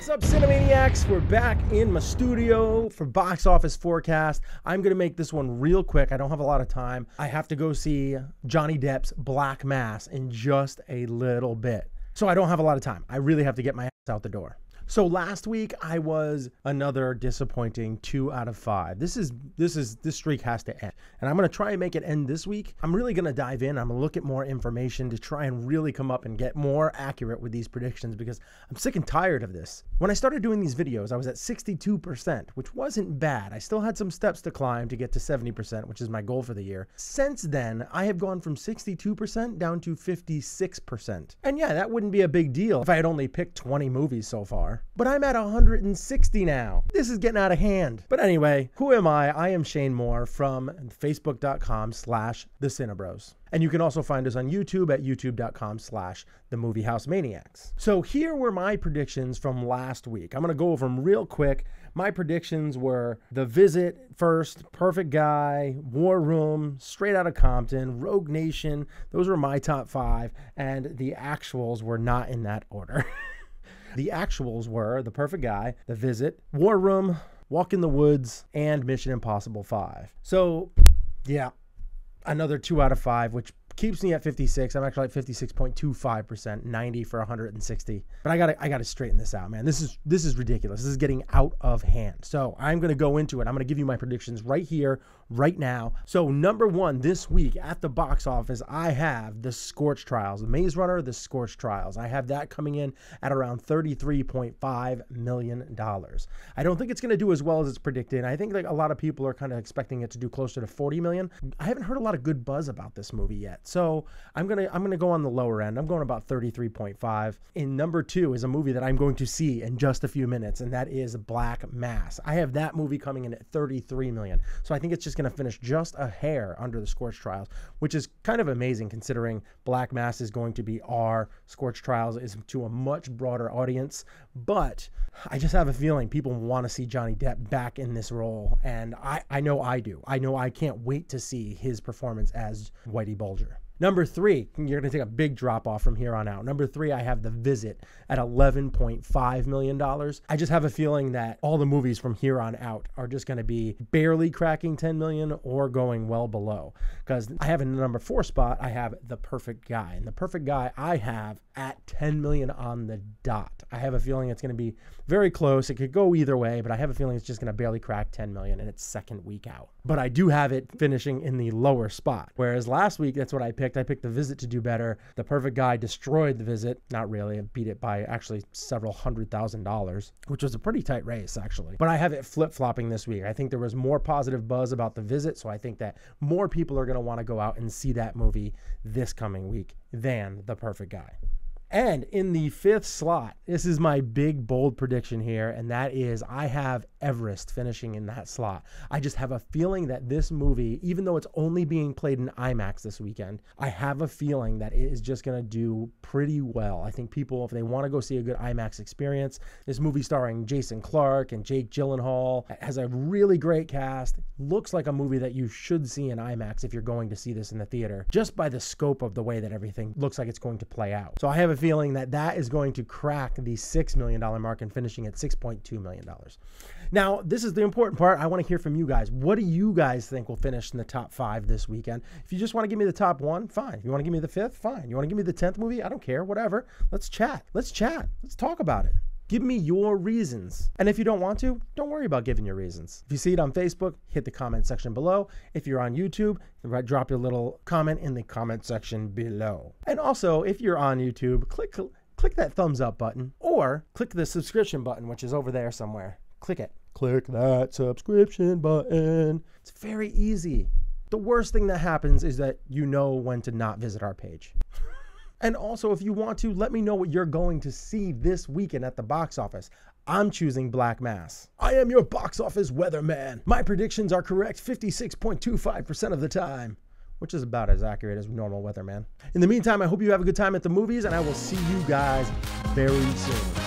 What's up, Cinemaniacs? We're back in my studio for box office forecast. I'm going to make this one real quick. I don't have a lot of time. I have to go see Johnny Depp's Black Mass in just a little bit. So I don't have a lot of time. I really have to get my ass out the door. So last week I was another disappointing 2 out of 5. This streak has to end. And I'm going to try and make it end this week. I'm really going to dive in. I'm going to look at more information to try and really come up and get more accurate with these predictions because I'm sick and tired of this. When I started doing these videos, I was at 62%, which wasn't bad. I still had some steps to climb to get to 70%, which is my goal for the year. Since then, I have gone from 62% down to 56%. And yeah, that wouldn't be a big deal if I had only picked 20 movies so far. But I'm at 160 now. This is getting out of hand. But anyway, who am I? I am Shane Moore from facebook.com/the Cinebros. And you can also find us on YouTube at youtube.com/the MovieHouseManiacs. So here were my predictions from last week. I'm going to go over them real quick. My predictions were The Visit first, Perfect Guy, War Room, Straight Outta Compton, Rogue Nation. Those were my top 5. And the actuals were not in that order. The actuals were The Perfect Guy, The Visit, War Room, Walk in the Woods, and Mission Impossible 5. So, yeah, another 2 out of 5, which keeps me at 56. I'm actually at 56.25%, 90 for 160. But I gotta straighten this out, man. This is ridiculous. This is getting out of hand. So I'm gonna go into it. I'm gonna give you my predictions right here, right now. So number 1 this week at the box office, I have The Scorch Trials, The Maze Runner, The Scorch Trials. I have that coming in at around $33.5 million. I don't think it's gonna do as well as it's predicted. I think like a lot of people are kind of expecting it to do closer to 40 million. I haven't heard a lot of good buzz about this movie yet. So I'm gonna go on the lower end. I'm going about 33.5. In number 2 is a movie that I'm going to see in just a few minutes, and that is Black Mass. I have that movie coming in at 33 million. So I think it's just going to finish just a hair under The Scorch Trials, which is kind of amazing considering Black Mass is going to be R. Scorch Trials is to a much broader audience. But I just have a feeling people want to see Johnny Depp back in this role, and I know I do. I know I can't wait to see his performance as Whitey Bulger. Number 3, you're going to take a big drop off from here on out. Number 3, I have The Visit at $11.5 million. I just have a feeling that all the movies from here on out are just going to be barely cracking 10 million or going well below. Because I have in the number 4 spot, I have The Perfect Guy. And The Perfect Guy I have at 10 million on the dot. I have a feeling it's going to be very close. It could go either way, but I have a feeling it's just going to barely crack 10 million in its second week out. But I do have it finishing in the lower spot. Whereas last week, that's what I picked. I picked The Visit to do better. The Perfect Guy destroyed The Visit. Not really. It beat it by actually several $100,000, which was a pretty tight race, actually. But I have it flip-flopping this week. I think there was more positive buzz about The Visit, so I think that more people are going to want to go out and see that movie this coming week than The Perfect Guy. And in the 5th slot, this is my big, bold prediction here, and that is I have Everest finishing in that slot. I just have a feeling that this movie, even though it's only being played in IMAX this weekend, I have a feeling that it is just going to do pretty well. I think people, if they want to go see a good IMAX experience, this movie starring Jason Clarke and Jake Gyllenhaal has a really great cast. Looks like a movie that you should see in IMAX if you're going to see this in the theater, just by the scope of the way that everything looks like it's going to play out. So I have a feeling that that is going to crack the $6 million mark and finishing at $6.2 million. Now, this is the important part. I want to hear from you guys. What do you guys think will finish in the top 5 this weekend? If you just want to give me the top 1, fine. If you want to give me the 5th, fine. You want to give me the 10th movie? I don't care. Whatever. Let's chat. Let's chat. Let's talk about it. Give me your reasons. And if you don't want to, don't worry about giving your reasons. If you see it on Facebook, hit the comment section below. If you're on YouTube, drop your little comment in the comment section below. And also, if you're on YouTube, click that thumbs up button or click the subscription button, which is over there somewhere. Click it. Click that subscription button. It's very easy. The worst thing that happens is that you know when to not visit our page. And also, if you want to, let me know what you're going to see this weekend at the box office. I'm choosing Black Mass. I am your box office weatherman. My predictions are correct 56.25% of the time, which is about as accurate as normal weatherman. In the meantime, I hope you have a good time at the movies, and I will see you guys very soon.